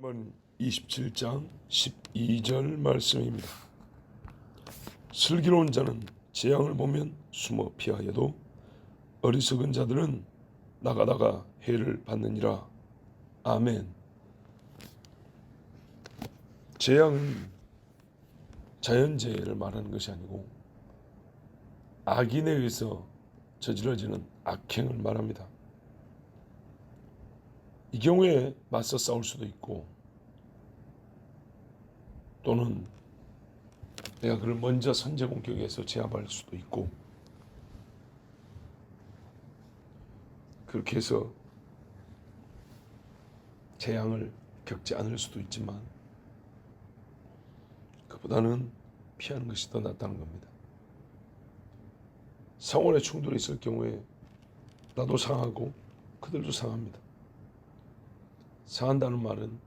은 27장 12절 말씀입니다. 슬기로운 자는 재앙을 보면 숨어 피하여도 어리석은 자들은 나가다가 해를 받느니라. 아멘. 재앙은 자연재해를 말하는 것이 아니고 악인에 의해서 저질러지는 악행을 말합니다. 이 경우에 맞서 싸울 수도 있고, 또는 내가 그를 먼저 선제 공격해서 제압할 수도 있고, 그렇게 해서 재앙을 겪지 않을 수도 있지만, 그보다는 피하는 것이 더 낫다는 겁니다. 상호간의 충돌이 있을 경우에 나도 상하고 그들도 상합니다. 상한다는 말은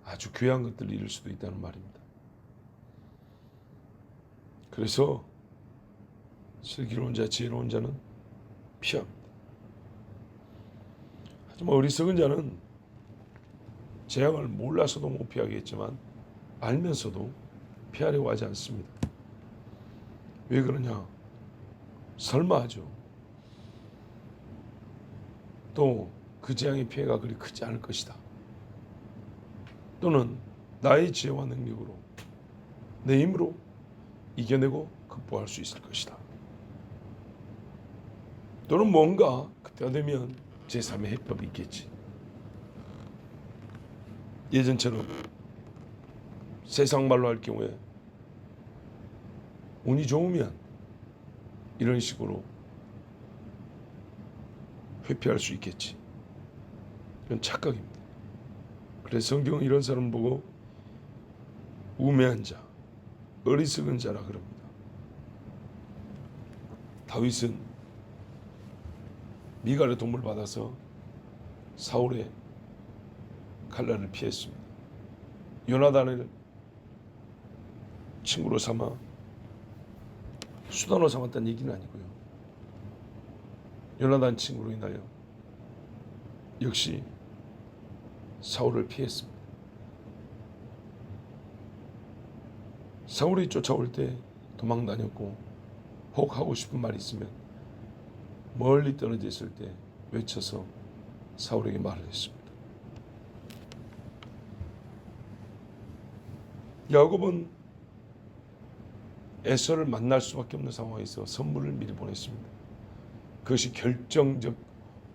아주 귀한 것들을 잃을 수도 있다는 말입니다. 그래서 슬기로운 자, 지혜로운 자는 피합니다. 하지만 어리석은 자는 재앙을 몰라서도 못 피하겠지만 알면서도 피하려고 하지 않습니다. 왜 그러냐? 설마 하죠. 또 그 재앙의 피해가 그리 크지 않을 것이다. 또는 나의 지혜와 능력으로, 내 힘으로 이겨내고 극복할 수 있을 것이다. 또는 뭔가 그때가 되면 제3의 해법이 있겠지. 예전처럼 세상 말로 할 경우에 운이 좋으면 이런 식으로 회피할 수 있겠지. 이건 착각입니다. 그래서 성경은 이런 사람 보고 우매한 자, 어리석은 자라 그럽니다. 다윗은 미갈의 도움을 받아서 사울의 칼날을 피했습니다. 요나단을 친구로 삼아 수단으로 삼았다는 얘기는 아니고요. 요나단 친구로 인하여 역시 사울을 피했습니다. 사울이 쫓아올 때 도망 다녔고, 혹 하고 싶은 말이 있으면 멀리 떨어져 있을 때 외쳐서 사울에게 말을 했습니다. 야곱은 에서를 만날 수밖에 없는 상황에서 선물을 미리 보냈습니다. 그것이 결정적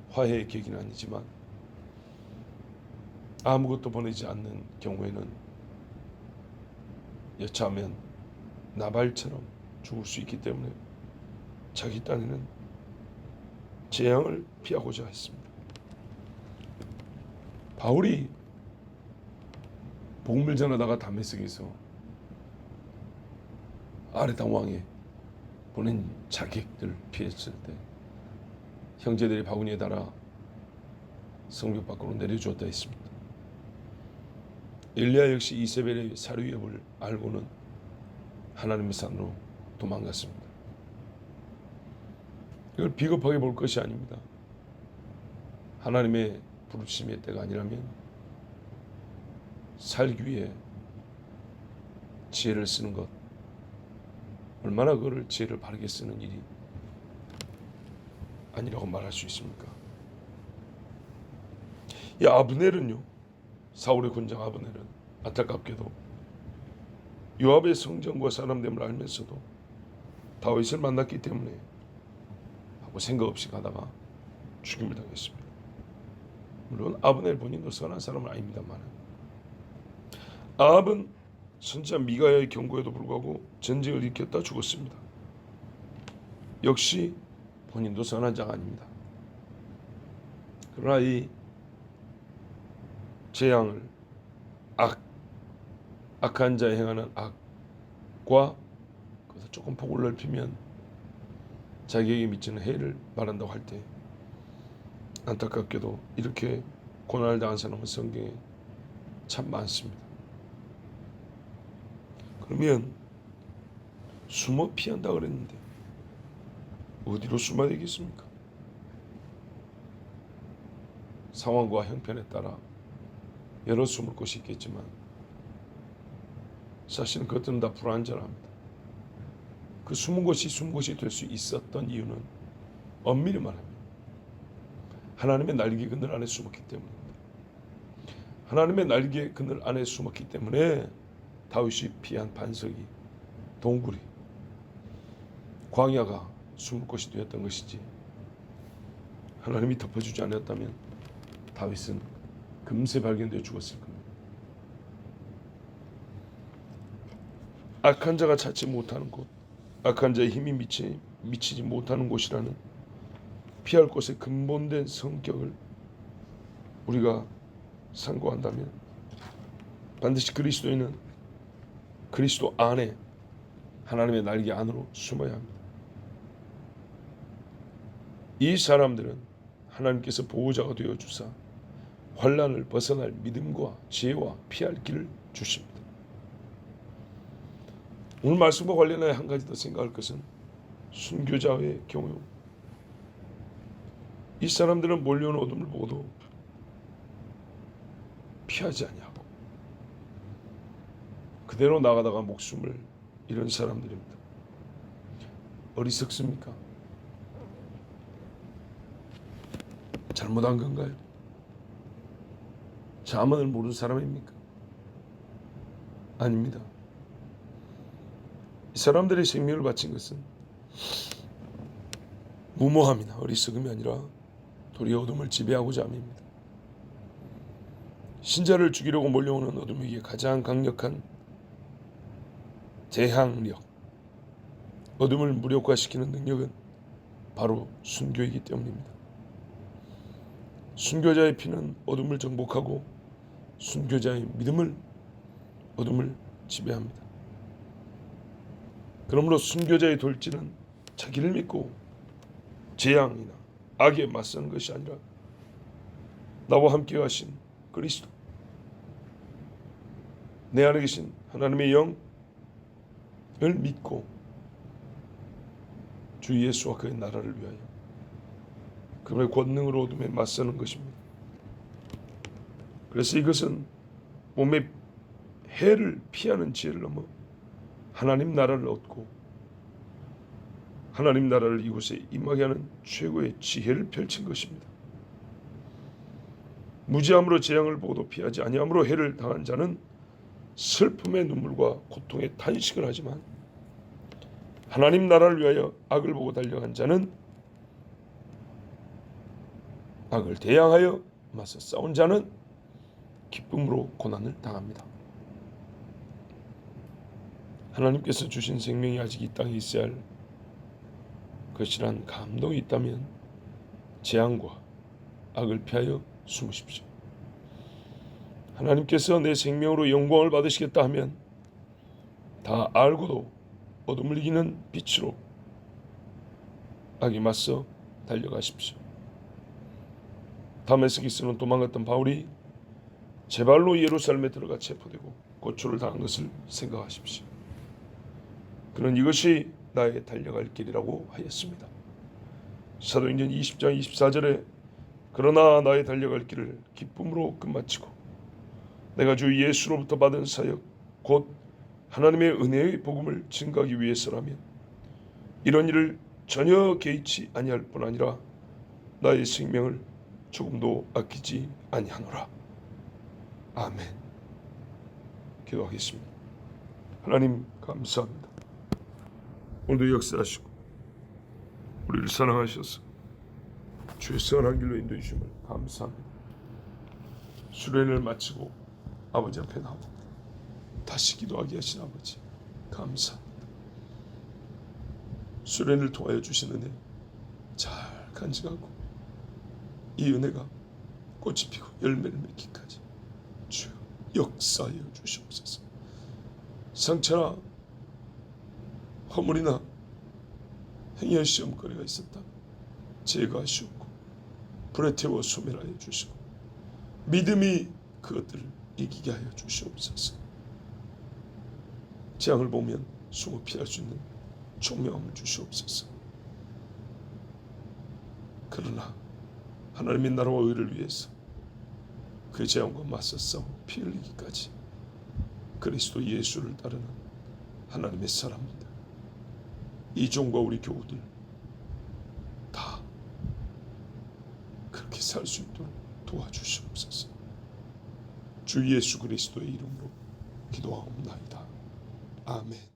화해의 계기는 아니지만, 아무것도 보내지 않는 경우에는 여차하면 나발처럼 죽을 수 있기 때문에 자기 딴에는 재앙을 피하고자 했습니다. 바울이 복음을 전하다가 다메섹에서 아레당 왕에 보낸 자객들 피했을 때 형제들이 바구니에 달아 성벽 밖으로 내려주었다 했습니다. 엘리야 역시 이세벨의 사류 위협을 알고는 하나님의 산으로 도망갔습니다. 이걸 비겁하게 볼 것이 아닙니다. 하나님의 부르심의 때가 아니라면 살기 위해 지혜를 쓰는 것, 얼마나 그를 지혜를 바르게 쓰는 일이 아니라고 말할 수 있습니까? 이 아브넬은요, 사울의 군장 아브넬은 안타깝게도 요압의 성정과 사람됨을 알면서도 다윗을 만났기 때문에 하고 생각 없이 가다가 죽임을 당했습니다. 물론 아브넬 본인도 선한 사람은 아닙니다만, 아합은 선지자 미가야의 경고에도 불구하고 전쟁을 일으켰다 죽었습니다. 역시 본인도 선한 자가 아닙니다. 그러나 이 재앙을 악한 자에 행하는 악과 그것을 조금 폭을 넓히면 자기에게 미치는 해를 말한다고 할 때, 안타깝게도 이렇게 고난을 당한 사람은 성경에 참 많습니다. 그러면 숨어 피한다 그랬는데 어디로 숨어야 되겠습니까? 상황과 형편에 따라 여러 숨을 곳이 있겠지만 사실은 그것들은 다 불완전합니다. 그 숨은 곳이 될 수 있었던 이유는 엄밀히 말하면 하나님의 날개 그늘 안에 숨었기 때문입니다. 하나님의 날개 그늘 안에 숨었기 때문에 다윗이 피한 반석이, 동굴이, 광야가 숨을 곳이 되었던 것이지, 하나님이 덮어주지 않았다면 다윗은 금세 발견되어 죽었을 겁니다. 악한 자가 찾지 못하는 곳, 악한 자의 힘이 미치지 못하는 곳이라는 피할 곳의 근본된 성격을 우리가 상고한다면 반드시 그리스도인은 그리스도 안에 하나님의 날개 안으로 숨어야 합니다. 이 사람들은 하나님께서 보호자가 되어 주사 환난을 벗어날 믿음과 지혜와 피할 길을 주십니다. 오늘 말씀과 관련하여 한 가지 더 생각할 것은 순교자의 경우, 이 사람들은 몰려오는 어둠을 보고도 피하지 아니하고 그대로 나가다가 목숨을 잃은 사람들입니다. 어리석습니까? 잘못한 건가요? 자문을 모르는 사람입니까? 아닙니다. 이 사람들의 생명을 바친 것은 무모함이나 어리석음이 아니라 도리어 어둠을 지배하고자 함입니다. 신자를 죽이려고 몰려오는 어둠에게 가장 강력한 대항력, 어둠을 무력화시키는 능력은 바로 순교이기 때문입니다. 순교자의 피는 어둠을 정복하고 순교자의 믿음을 어둠을 지배합니다. 그러므로 순교자의 돌진은 자기를 믿고 재앙이나 악에 맞서는 것이 아니라 나와 함께 가신 그리스도, 내 안에 계신 하나님의 영을 믿고 주 예수와 그의 나라를 위하여 그분의 권능으로 어둠에 맞서는 것입니다. 그래서 이것은 몸의 해를 피하는 지혜를 넘어 하나님 나라를 얻고 하나님 나라를 이곳에 임하게 하는 최고의 지혜를 펼친 것입니다. 무지함으로 재앙을 보고도 피하지 아니함으로 해를 당한 자는 슬픔의 눈물과 고통의 탄식을 하지만 하나님 나라를 위하여 악을 보고 달려간 자는, 악을 대항하여 맞서 싸운 자는 기쁨으로 고난을 당합니다. 하나님께서 주신 생명이 아직 이 땅에 있어야 할 것이란 감동이 있다면 재앙과 악을 피하여 숨으십시오. 하나님께서 내 생명으로 영광을 받으시겠다 하면 다 알고도 어둠을 이기는 빛으로 악에 맞서 달려가십시오. 다메섹에서는 도망갔던 바울이 제 발로 예루살렘에 들어가 체포되고 고초를 당한 것을 생각하십시오. 그는 이것이 나의 달려갈 길이라고 하였습니다. 사도행전 20장 24절에 그러나 나의 달려갈 길을 기쁨으로 끝마치고 내가 주 예수로부터 받은 사역 곧 하나님의 은혜의 복음을 증거하기 위해서라면 이런 일을 전혀 개의치 아니할 뿐 아니라 나의 생명을 조금도 아끼지 아니하노라. 아멘. 기도하겠습니다. 하나님 감사합니다. 오늘도 역사하시고 우리를 사랑하셔서 주의 선한 길로 인도해 주심을 감사합니다. 수련을 마치고 아버지 앞에 나오고 다시 기도하게 하신 아버지 감사합니다. 수련을 통하여 주신 은혜 잘 간직하고 이 은혜가 꽃이 피고 열매를 맺기까지 주여 역사하여 주시옵소서. 상처나 허물이나 행여 시험거리가 있었다 제거하시옵고 불에 태워 소멸하여 주시고 믿음이 그것들을 이기게 하여 주시옵소서. 재앙을 보면 숨어 피할 수 있는 총명함을 주시옵소서. 그러나 하나님의 나라와 의를 위해서 그 재앙과 맞서 싸워 피 흘리기까지 그리스도 예수를 따르는 하나님의 사람들, 이 종과 우리 교우들 다 그렇게 살 수 있도록 도와주시옵소서. 주 예수 그리스도의 이름으로 기도하옵나이다. 아멘.